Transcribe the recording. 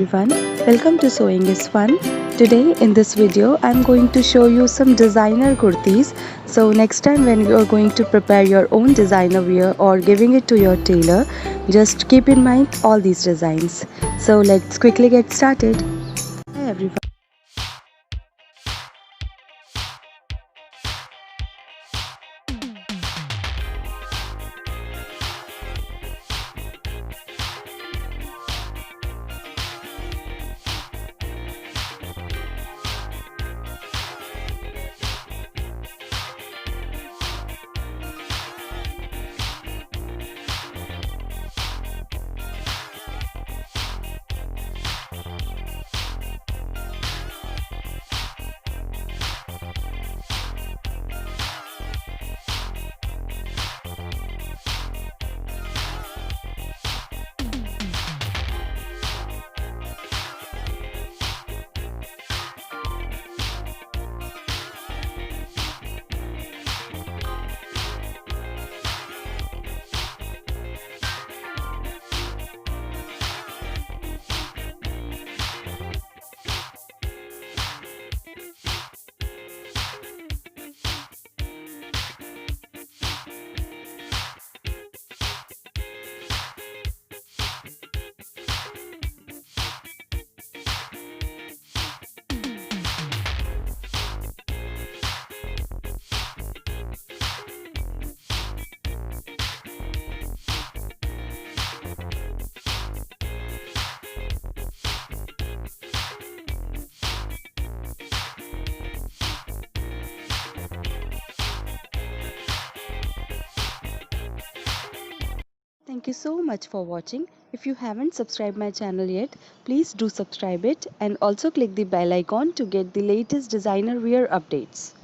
everyone, welcome to Sewing is Fun. Today in this video I'm going to show you some designer kurtis. So next time when you are going to prepare your own designer wear or giving it to your tailor, just keep in mind all these designs. So let's quickly get started. Hi everyone. Thank you so much for watching. If you haven't subscribed my channel yet, please do subscribe it and also click the bell icon to get the latest designer wear updates.